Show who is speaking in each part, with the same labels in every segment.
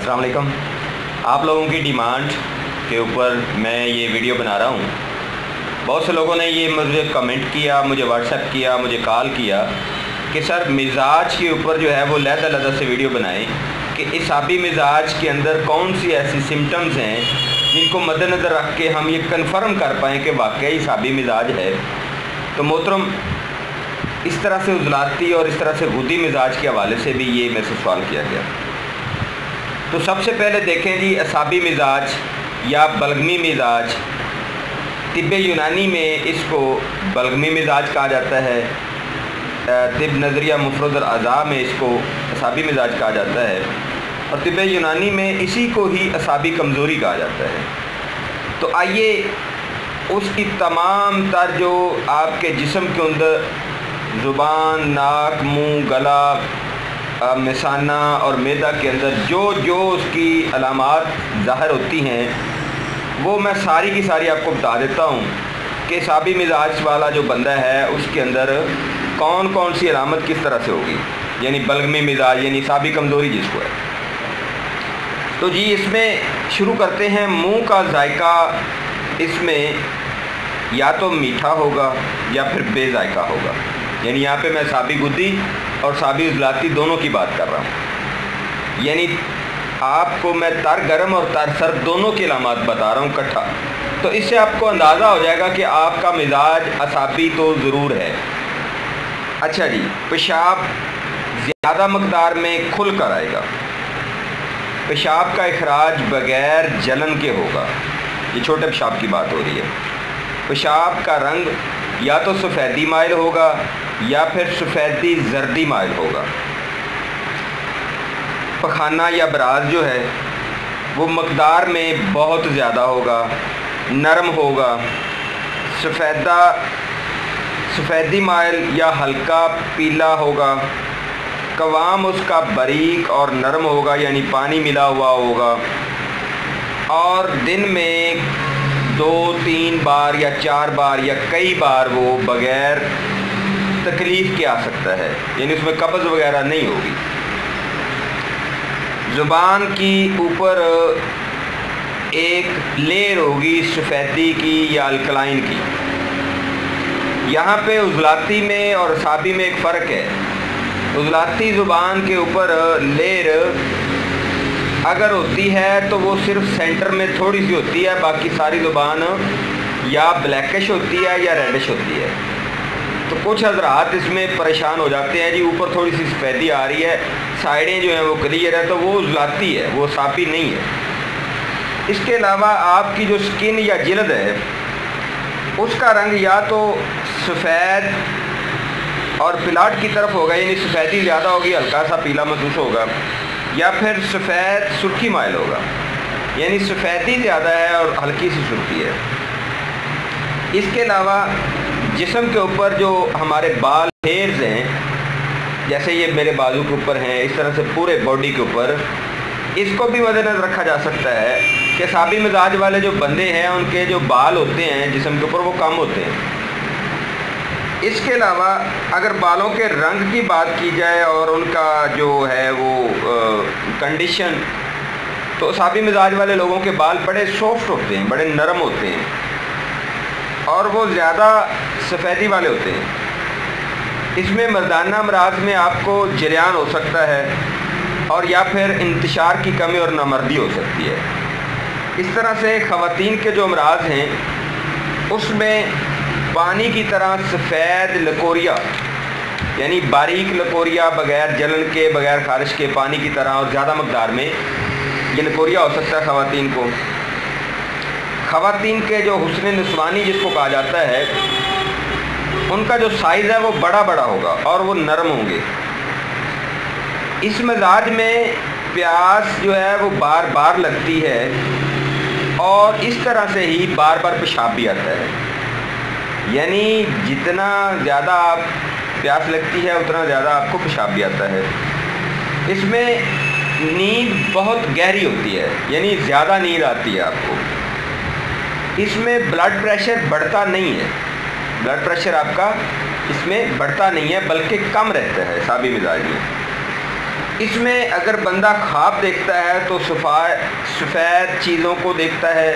Speaker 1: अस्सलाम वालेकुम। आप लोगों की डिमांड के ऊपर मैं ये वीडियो बना रहा हूँ। बहुत से लोगों ने ये मुझे कमेंट किया, मुझे व्हाट्सएप किया, मुझे कॉल किया कि सर मिजाज के ऊपर जो है वो लहदा से वीडियो बनाएं कि इसाबी मिजाज के अंदर कौन सी ऐसी सिम्टम्स हैं जिनको मद्देनज़र रख के हम ये कन्फर्म कर पाएँ कि वाकई इसाबी मिजाज है। तो मोहतरम, इस तरह से उजलाती और इस तरह से गुदी मिजाज के हवाले से भी ये मेरे से सवाल किया गया। तो सबसे पहले देखें जी, असाबी मिजाज या बलगमी मिजाज, तिब्ब यूनानी में इसको बलगमी मिजाज कहा जाता है, तिब्ब नज़रिया मुफरद अज़ा में इसको असाबी मिजाज कहा जाता है, और तिब्ब यूनानी में इसी को ही असाबी कमज़ोरी कहा जाता है। तो आइए उसकी तमाम तर जो आपके जिस्म के अंदर ज़ुबान, नाक, मुंह, गला, मिसाना और मैदा के अंदर जो जो उसकी अलामात ज़ाहिर होती हैं वो मैं सारी की सारी आपको बता देता हूँ कि इसाबी मिजाज वाला जो बंदा है उसके अंदर कौन कौन सी अलामत किस तरह से होगी, यानी बलगमी मिजाज यानी इसाबी कमज़ोरी जिसको है। तो जी इसमें शुरू करते हैं। मुंह का जायका इसमें या तो मीठा होगा या फिर बेजायका होगा, यानी यहाँ पे मैं साबी गुद्दी और साबी उजलाती दोनों की बात कर रहा हूँ। यानी आपको मैं तर गर्म और तर सर्द दोनों की अलामत बता रहा हूँ इकट्ठा। तो इससे आपको अंदाज़ा हो जाएगा कि आपका मिजाज असाबी तो ज़रूर है। अच्छा जी, पेशाब ज़्यादा मकदार में खुल कर आएगा, पेशाब का इखराज बग़ैर जलन के होगा, ये छोटे पेशाब की बात हो रही है। पेशाब का रंग या तो सफ़ेदी माइल होगा या फिर सफ़ेदी जर्दी माइल होगा। पखाना या बराज जो है वो मकदार में बहुत ज़्यादा होगा, नरम होगा, सफ़ेदी माइल या हल्का पीला होगा। कवाम उसका बारीक और नरम होगा, यानी पानी मिला हुआ होगा, और दिन में 2-3 बार या 4 बार या कई बार वो बग़ैर तकलीफ़ के आ सकता है, यानी उसमें कब्ज़ वगैरह नहीं होगी। ज़ुबान की ऊपर एक लेयर होगी सफ़ेदी की या अल्कलाइन की। यहाँ पे उजलाती में और साबी में एक फ़र्क है। उजलाती ज़ुबान के ऊपर लेयर अगर होती है तो वो सिर्फ सेंटर में थोड़ी सी होती है, बाकी सारी ज़ुबान या ब्लैकिश होती है या रेडिश होती है। तो कुछ हज़रात इसमें परेशान हो जाते हैं जी, ऊपर थोड़ी सी सफ़ेदी आ रही है, साइडें जो हैं वो क्लियर है, तो वो उजलाती है, वो साफ़ी नहीं है। इसके अलावा आपकी जो स्किन या जिल्द है उसका रंग या तो सफ़ेद और पिलाट की तरफ होगा, यानी सफ़ेदी ज़्यादा होगी, हल्का सा पीला महसूस होगा, या फिर सफ़ेद सुर्खी माइल होगा, यानी सफ़ेदी ज़्यादा है और हल्की सी सुर्खी है। इसके अलावा जिस्म के ऊपर जो हमारे बाल हेयर्स हैं, जैसे ये मेरे बाजू के ऊपर हैं, इस तरह से पूरे बॉडी के ऊपर, इसको भी मद्देनज़र रखा जा सकता है कि साबी मिजाज वाले जो बंदे हैं उनके जो बाल होते हैं जिस्म के ऊपर वो कम होते हैं। इसके अलावा अगर बालों के रंग की बात की जाए और उनका जो है वो कंडीशन, तो साबी मिजाज वाले लोगों के बाल बड़े सॉफ्ट होते हैं, बड़े नरम होते हैं, और वो ज़्यादा सफ़ेदी वाले होते हैं। इसमें मर्दाना अमराज में आपको जरियान हो सकता है, और या फिर इंतशार की कमी और नामर्दी हो सकती है। इस तरह से ख़वातीन के जो अमराज हैं उसमें पानी की तरह सफ़ेद लकोरिया, यानी बारीक लकोरिया, बग़ैर जलन के, बग़ैर खारिश के, पानी की तरह और ज़्यादा मकदार में ये लकोरिया हो सकता है ख़वातीन को। ख़वातीन के जो हुस्न निस्वानी जिसको कहा जाता है, उनका जो साइज़ है वो बड़ा बड़ा होगा और वो नरम होंगे। इस मिजाज में प्यास जो है वो बार बार लगती है, और इस तरह से ही बार बार पेशाब भी आता है, यानी जितना ज़्यादा आप प्यास लगती है उतना ज़्यादा आपको पेशाब भी आता है। इसमें नींद बहुत गहरी होती है, यानी ज़्यादा नींद आती है आपको। इसमें ब्लड प्रेशर बढ़ता नहीं है, ब्लड प्रेशर आपका इसमें बढ़ता नहीं है बल्कि कम रहता है साबी मिजाज में। اس میں اگر بندہ خواب دیکھتا ہے تو سفید چیزوں کو دیکھتا ہے،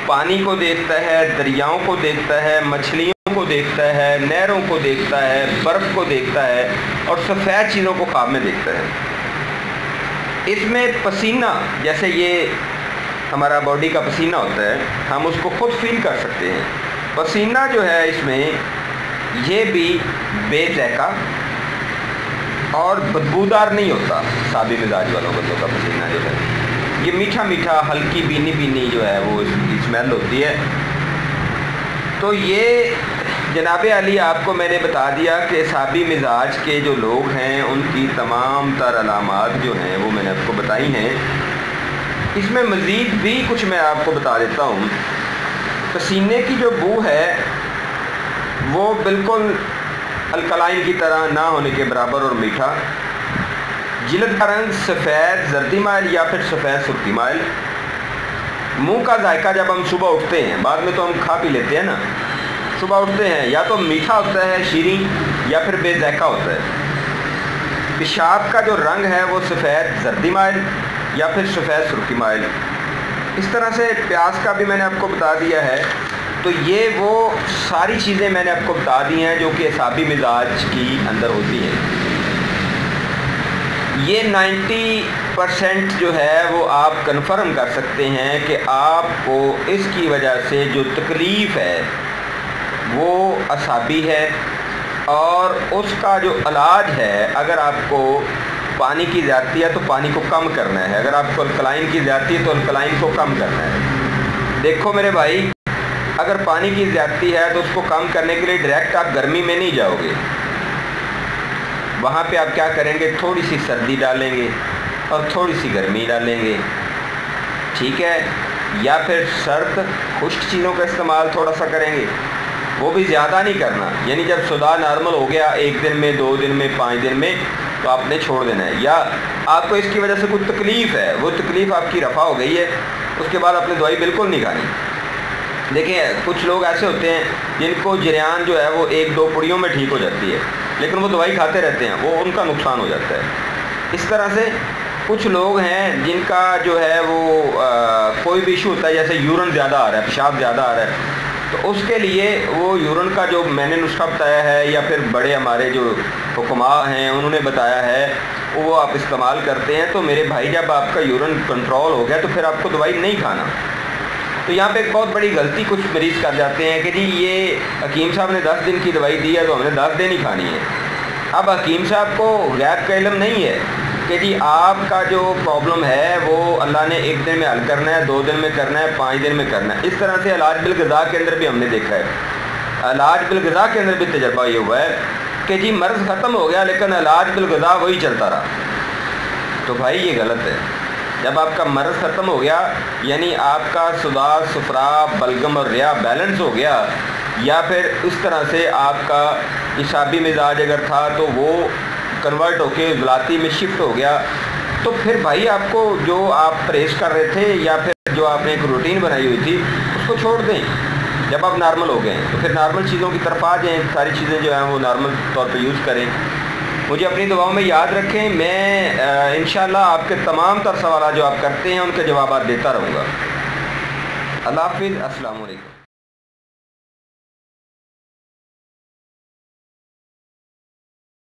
Speaker 1: پانی کو دیکھتا ہے، دریاؤں کو دیکھتا ہے، مچھلیوں کو دیکھتا ہے، نہروں کو دیکھتا ہے، برف کو دیکھتا ہے اور سفید چیزوں کو خواب میں دیکھتا ہے۔ اس میں پسینہ، جیسے یہ ہمارا باڈی کا پسینہ ہوتا ہے، ہم اس کو خود فیل کر سکتے ہیں۔ پسینہ جو ہے اس میں یہ بھی بے ذائقہ اور بدبودار نہیں ہوتا۔ سابی مزاج والوں بندوں کا پسینہ جو ہے یہ میٹھا میٹھا، ہلکی بینی بینی جو ہے وہ اس کی اسمیل ہوتی ہے۔ تو یہ جناب علی آپ کو میں نے بتا دیا کہ سابی مزاج کے جو لوگ ہیں ان کی تمام تر علامات جو ہیں وہ میں نے آپ کو بتائی ہیں۔ اس میں مزید بھی کچھ میں آپ کو بتا دیتا ہوں۔ پسینے کی جو بو ہے وہ بالکل الکلائن کی طرح نہ ہونے کے برابر اور میٹھا، جلد کا رنگ سفید زردی مائل یا پھر سفید سرخی مائل، منہ کا ذائقہ جب ہم صبح اٹھتے ہیں، بعد میں تو ہم کھا پی لیتے ہیں نا، صبح اٹھتے ہیں یا تو میٹھا ہوتا ہے شیریں یا پھر بے ذائقہ ہوتا ہے۔ پیشاب کا جو رنگ ہے وہ سفید زردی مائل یا پھر سفید سرخی مائل۔ اس طرح سے پیاس کا بھی میں نے آپ کو بتا دیا ہے۔ تو یہ وہ ساری چیزیں میں نے آپ کو بتا دی ہیں جو کہ سابی مزاج کی اندر ہوتی ہیں۔ یہ 90% جو ہے وہ آپ کنفرم کر سکتے ہیں کہ آپ کو اس کی وجہ سے جو تکلیف ہے وہ اعصابی ہے، اور اس کا جو علاج ہے، اگر آپ کو پانی کی زیادتی ہے تو پانی کو کم کرنا ہے، اگر آپ کو الکلائن کی زیادتی ہے تو الکلائن کو کم کرنا ہے۔ دیکھو میرے بھائی، اگر پانی کی زیادتی ہے تو اس کو کم کرنے کے لیے ڈائریکٹ آپ گرمی میں نہیں جاؤ گے، وہاں پہ آپ کیا کریں گے، تھوڑی سی سردی ڈالیں گے اور تھوڑی سی گرمی ڈالیں گے، ٹھیک ہے، یا پھر سرد خشک چیزوں کا استعمال تھوڑا سا کریں گے، وہ بھی زیادہ نہیں کرنا، یعنی جب صدا نارمل ہو گیا 1 دن میں 2 دن میں 5 دن میں تو آپ نے چھوڑ دینا ہے۔ یا آپ کو اس کی وجہ سے کوئی تکلیف ہے، وہ تکلیف آپ کی رفع ہو گئی ہے، اس کے بعد آپ نے دوائی بالکل نہیں کھانی۔ دیکھیں کچھ لوگ ایسے ہوتے ہیں جن کو جریان جو ہے وہ 1-2 پڑیوں میں ٹھیک ہو جاتی ہے، لیکن وہ دوائی کھاتے رہتے ہیں، وہ ان کا نقصان ہو جاتا ہے۔ اس طرح سے کچھ لوگ ہیں جن کا جو ہے وہ کوئی بھی ایشو ہوتا ہے، جیسے یورن زیادہ آ رہا ہے، پیشاب زیادہ آ رہا ہے، تو اس کے لیے وہ یورن کا جو میں نے نسخہ بتایا ہے یا پھر بڑے ہمارے جو حکماء ہیں انہوں نے بتایا ہے وہ آپ استعمال کرتے ہیں۔ تو میرے بھائی جب آپ کا یورن کنٹرول ہو گیا تو پھر آپ کو دوائی نہیں کھانا۔ تو یہاں پہ ایک بہت بڑی غلطی کچھ مریض کر جاتے ہیں کہ جی یہ حکیم صاحب نے 10 دن کی دوائی دی ہے تو ہم نے 10 دن ہی کھانی ہے۔ اب حکیم صاحب کو غیب کا علم نہیں ہے کہ جی آپ کا جو پرابلم ہے وہ اللہ نے 1 دن میں حل کرنا ہے، 2 دن میں کرنا ہے، 5 دن میں کرنا ہے۔ اس طرح سے علاج بالغذا کے اندر بھی ہم نے دیکھا ہے، علاج بالغذا کے اندر بھی تجربہ یہ ہوا ہے کہ جی مرض ختم ہو گیا لیکن علاج بالغذا وہی چلتا رہا۔ تو بھائی یہ غلط ہے۔ جب آپ کا مرض ختم ہو گیا، یعنی آپ کا صدا، صفرا، بلغم اور ریا بیلنس ہو گیا، یا پھر اس طرح سے آپ کا اعصابی مزاج اگر تھا تو وہ کنورٹ ہو کے ذلاتی میں شفٹ ہو گیا، تو پھر بھائی آپ کو جو آپ پرہیز کر رہے تھے یا پھر جو آپ نے ایک روٹین بنائی ہوئی تھی اس کو چھوڑ دیں۔ جب آپ نارمل ہو گئے تو پھر نارمل چیزوں کی طرف آ جائیں، ساری چیزیں جو ہیں وہ نارمل طور پہ یوز کریں۔ مجھے اپنی دعاؤں میں یاد رکھیں، میں انشاءاللہ آپ کے تمام تر سوالات جو آپ کرتے ہیں ان کے جوابات دیتا رہوں گا۔ اللہ حافظ، السلام علیکم۔